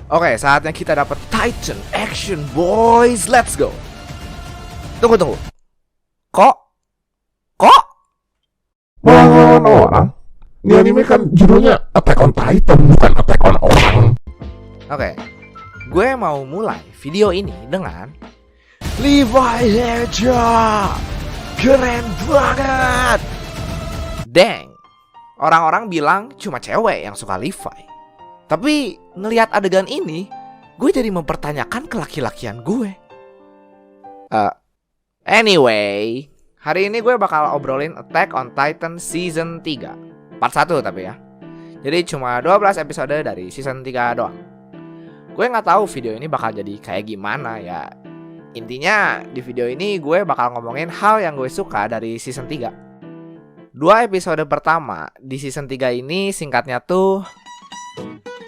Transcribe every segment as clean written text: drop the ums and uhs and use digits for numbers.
Oke, saatnya kita dapat Titan Action Boys. Let's go. Tunggu. Kok? Orang. Ini anime kan judulnya Attack on Titan, bukan Attack on Orang. Oke, gue mau mulai video ini dengan Levi Heja. Keren banget. Dang. Orang-orang bilang cuma cewek yang suka Levi. Tapi ngelihat adegan ini, gue jadi mempertanyakan kelaki-lakian gue. Anyway, hari ini gue bakal obrolin Attack on Titan Season 3 Part 1 tapi ya. Jadi cuma 12 episode dari Season 3 doang. Gue gak tahu video ini bakal jadi kayak gimana ya. Intinya di video ini gue bakal ngomongin hal yang gue suka dari Season 3. 2 episode pertama di Season 3 ini singkatnya tuh,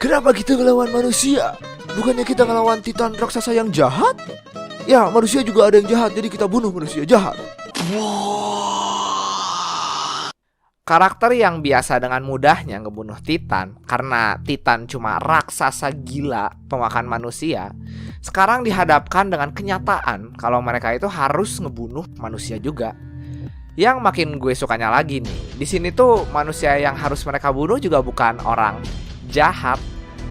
kenapa kita ngelawan manusia? Bukannya kita ngelawan Titan raksasa yang jahat? Ya, manusia juga ada yang jahat, jadi kita bunuh manusia jahat. Karakter yang biasa dengan mudahnya ngebunuh Titan karena Titan cuma raksasa gila pemakan manusia, sekarang dihadapkan dengan kenyataan kalau mereka itu harus ngebunuh manusia juga. Yang makin gue sukanya lagi nih, di sini tuh manusia yang harus mereka bunuh juga bukan orang jahat,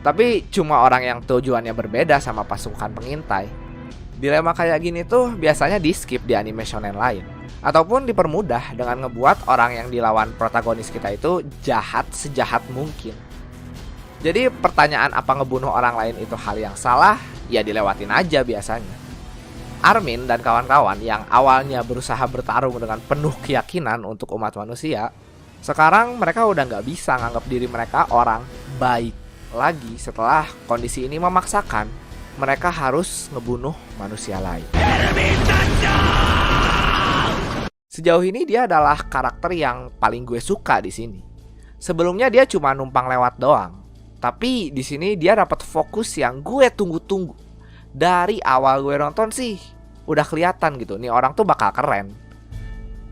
tapi cuma orang yang tujuannya berbeda sama pasukan pengintai. Dilema kayak gini tuh biasanya di skip di anime shonen lain, ataupun dipermudah dengan ngebuat orang yang dilawan protagonis kita itu jahat sejahat mungkin. Jadi pertanyaan apa ngebunuh orang lain itu hal yang salah, ya dilewatin aja biasanya. Armin dan kawan-kawan yang awalnya berusaha bertarung dengan penuh keyakinan untuk umat manusia, sekarang mereka udah gak bisa nganggap diri mereka orang baik lagi setelah kondisi ini memaksakan mereka harus ngebunuh manusia lain. Sejauh ini dia adalah karakter yang paling gue suka di sini. Sebelumnya dia cuma numpang lewat doang, tapi di sini dia dapat fokus yang gue tunggu-tunggu. Dari awal gue nonton sih udah kelihatan gitu, nih orang tuh bakal keren.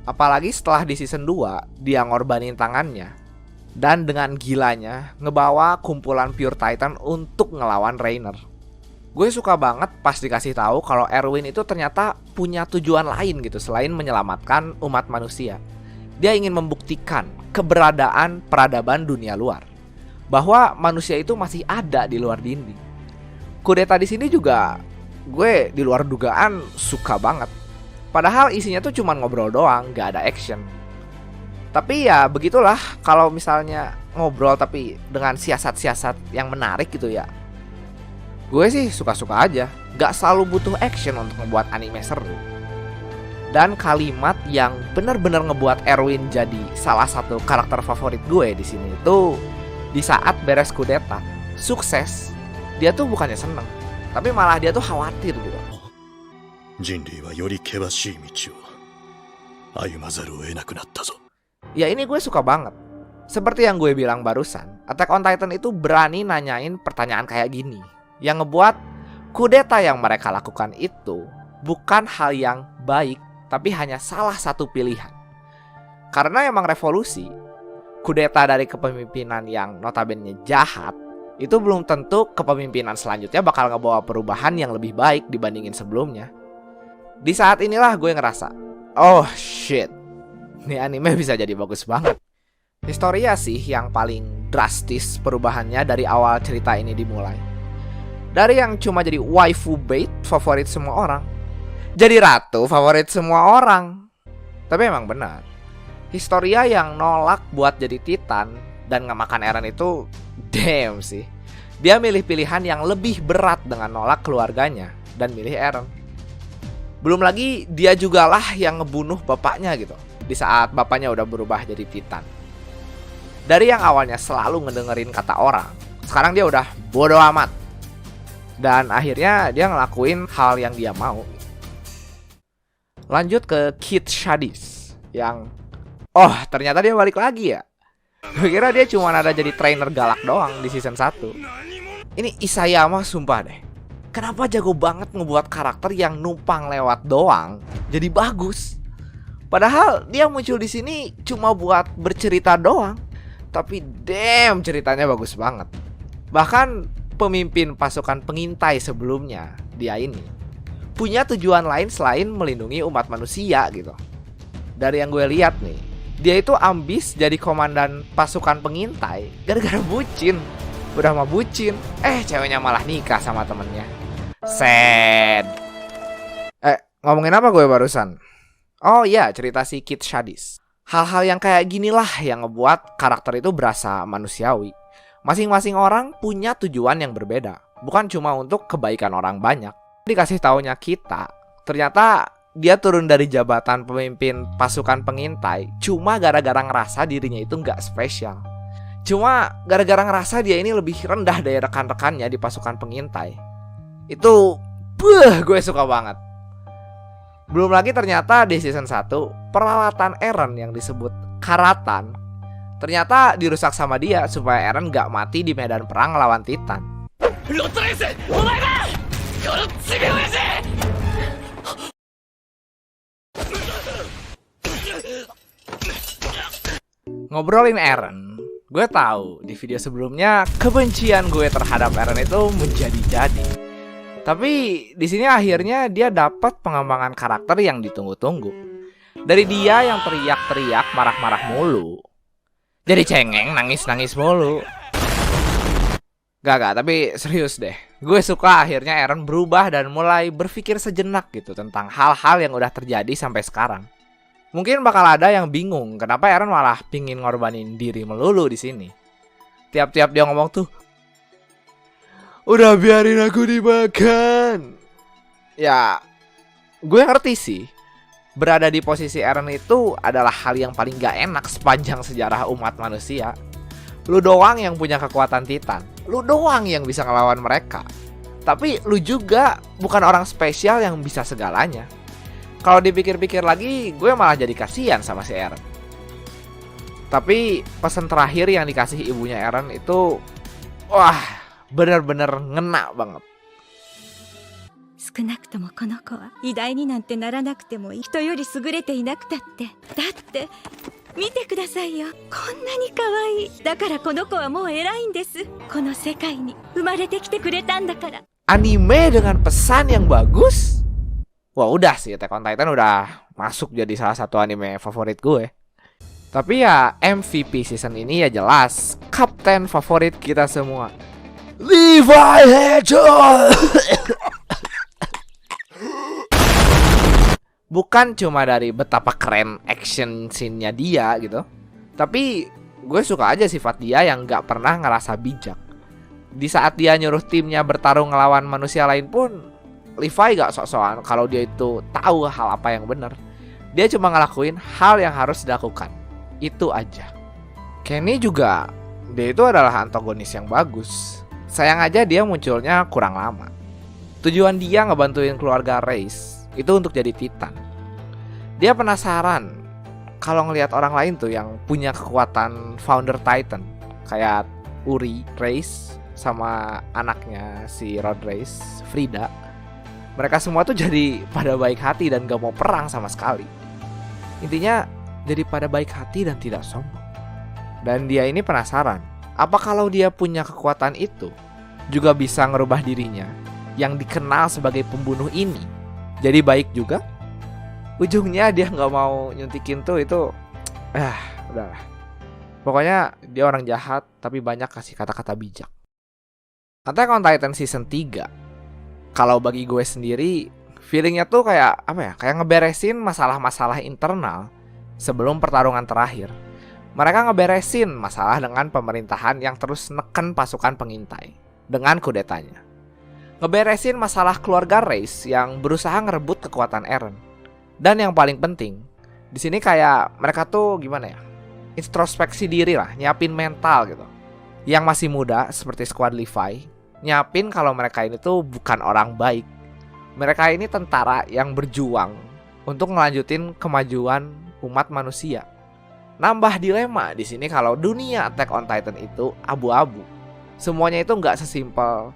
Apalagi setelah di season 2 dia ngorbanin tangannya dan dengan gilanya ngebawa kumpulan Pure Titan untuk ngelawan Reiner. Gue suka banget pas dikasih tahu kalau Erwin itu ternyata punya tujuan lain gitu selain menyelamatkan umat manusia. Dia ingin membuktikan keberadaan peradaban dunia luar, bahwa manusia itu masih ada di luar dinding. Kudeta di sini juga gue di luar dugaan suka banget. Padahal isinya tuh cuma ngobrol doang, gak ada action. Tapi ya begitulah, kalau misalnya ngobrol tapi dengan siasat-siasat yang menarik gitu ya, gue sih suka-suka aja. Gak selalu butuh action untuk membuat anime seru. Dan kalimat yang benar-benar ngebuat Erwin jadi salah satu karakter favorit gue di sini itu di saat beres kudeta, sukses, dia tuh bukannya seneng, tapi malah dia tuh khawatir gitu. Ya ini gue suka banget. Seperti yang gue bilang barusan, Attack on Titan itu berani nanyain pertanyaan kayak gini, yang ngebuat kudeta yang mereka lakukan itu bukan hal yang baik, tapi hanya salah satu pilihan. Karena emang revolusi, kudeta dari kepemimpinan yang notabene jahat, itu belum tentu kepemimpinan selanjutnya bakal ngebawa perubahan yang lebih baik dibandingin sebelumnya. Di saat inilah gue ngerasa, oh shit, ini anime bisa jadi bagus banget. Historia sih yang paling drastis perubahannya dari awal cerita ini dimulai. Dari yang cuma jadi waifu bait favorit semua orang, jadi ratu favorit semua orang. Tapi emang benar, Historia yang nolak buat jadi Titan dan ngemakan Eren itu damn sih. Dia milih pilihan yang lebih berat dengan nolak keluarganya dan milih Eren. Belum lagi dia jugalah yang ngebunuh bapaknya gitu di saat bapaknya udah berubah jadi Titan. Dari yang awalnya selalu ngedengerin kata orang, sekarang dia udah bodo amat. Dan akhirnya dia ngelakuin hal yang dia mau. Lanjut ke Kid Shadis yang ternyata dia balik lagi ya. Gue kira dia cuma ada jadi trainer galak doang di season 1. Ini Isayama sumpah deh, kenapa jago banget ngebuat karakter yang numpang lewat doang jadi bagus. Padahal dia muncul di sini cuma buat bercerita doang, tapi damn ceritanya bagus banget. Bahkan pemimpin pasukan pengintai sebelumnya, dia ini punya tujuan lain selain melindungi umat manusia gitu. Dari yang gue lihat nih, dia itu ambis jadi komandan pasukan pengintai gara-gara bucin. Udah mah bucin, ceweknya malah nikah sama temennya. Sad. Ngomongin apa gue barusan? Oh iya, cerita si Kid Shadis. Hal-hal yang kayak ginilah yang ngebuat karakter itu berasa manusiawi. Masing-masing orang punya tujuan yang berbeda, bukan cuma untuk kebaikan orang banyak. Dikasih taunya kita, ternyata dia turun dari jabatan pemimpin pasukan pengintai cuma gara-gara ngerasa dirinya itu nggak spesial. Cuma gara-gara ngerasa dia ini lebih rendah dari rekan-rekannya di pasukan pengintai. Itu gue suka banget. Belum lagi ternyata di season 1 peralatan Eren yang disebut karatan ternyata dirusak sama dia supaya Eren gak mati di medan perang lawan Titan. Ngobrolin Eren, gue tahu di video sebelumnya kebencian gue terhadap Eren itu menjadi-jadi. Tapi di sini akhirnya dia dapat pengembangan karakter yang ditunggu-tunggu. Dari dia yang teriak-teriak, marah-marah mulu, jadi cengeng, nangis-nangis mulu. Gak, tapi serius deh. Gue suka akhirnya Eren berubah dan mulai berpikir sejenak gitu tentang hal-hal yang udah terjadi sampai sekarang. Mungkin bakal ada yang bingung kenapa Eren malah pingin ngorbanin diri melulu di sini. Tiap-tiap dia ngomong tuh, udah biarin aku dimakan. Ya, gue ngerti sih. Berada di posisi Eren itu adalah hal yang paling gak enak sepanjang sejarah umat manusia. Lu doang yang punya kekuatan Titan. Lu doang yang bisa ngelawan mereka. Tapi lu juga bukan orang spesial yang bisa segalanya. Kalau dipikir-pikir lagi, gue malah jadi kasihan sama si Eren. Tapi pesan terakhir yang dikasih ibunya Eren itu, wah, bener-bener ngena banget. 少なくともこの子は偉大になんてならなくても人より優れていなくたってだって見てくださいよ、こんなに可愛い。だからこの子はもう偉いんです。この世界に生まれてきてくれたんだから。 Anime dengan pesan yang bagus. Wah, udah sih, Attack on Titan udah masuk jadi salah satu anime favorit gue. Tapi ya MVP season ini ya jelas kapten favorit kita semua, Levi Hechon. Bukan cuma dari betapa keren action scene-nya dia gitu, tapi gue suka aja sifat dia yang gak pernah ngerasa bijak. Di saat dia nyuruh timnya bertarung ngelawan manusia lain pun, Levi gak sok-sokan kalau dia itu tahu hal apa yang benar. Dia cuma ngelakuin hal yang harus dilakukan. Itu aja. Kenny juga, dia itu adalah antagonis yang bagus. Sayang aja dia munculnya kurang lama. Tujuan dia ngebantuin keluarga Reis itu untuk jadi Titan. Dia penasaran kalau ngelihat orang lain tuh yang punya kekuatan founder Titan, kayak Uri Reis sama anaknya si Rod Reis, Frida. Mereka semua tuh jadi pada baik hati dan gak mau perang sama sekali. Intinya jadi pada baik hati dan tidak sombong. Dan dia ini penasaran, apa kalau dia punya kekuatan itu juga bisa ngerubah dirinya yang dikenal sebagai pembunuh ini jadi baik juga? Ujungnya dia gak mau nyuntikin tuh itu. Udahlah. Pokoknya dia orang jahat tapi banyak kasih kata-kata bijak. Attack on Titan season 3, kalau bagi gue sendiri feelingnya tuh kayak apa ya? Kayak ngeberesin masalah-masalah internal sebelum pertarungan terakhir. Mereka ngeberesin masalah dengan pemerintahan yang terus neken pasukan pengintai dengan kudetanya. Ngeberesin masalah keluarga Reis yang berusaha ngerebut kekuatan Eren. Dan yang paling penting, di sini kayak mereka tuh gimana ya? Introspeksi diri lah, nyiapin mental gitu. Yang masih muda seperti squad Levi, nyiapin kalau mereka ini tuh bukan orang baik. Mereka ini tentara yang berjuang untuk ngelanjutin kemajuan umat manusia. Nambah dilema di sini kalau dunia Attack on Titan itu abu-abu. Semuanya itu nggak sesimpel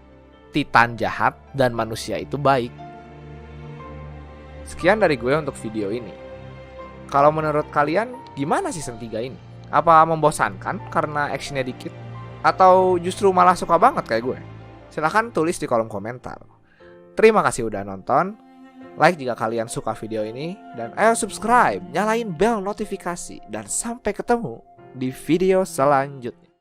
Titan jahat dan manusia itu baik. Sekian dari gue untuk video ini. Kalau menurut kalian gimana season 3 ini? Apa membosankan karena actionnya dikit? Atau justru malah suka banget kayak gue? Silahkan tulis di kolom komentar. Terima kasih udah nonton. Like jika kalian suka video ini. Dan ayo subscribe, nyalain bel notifikasi. Dan sampai ketemu di video selanjutnya.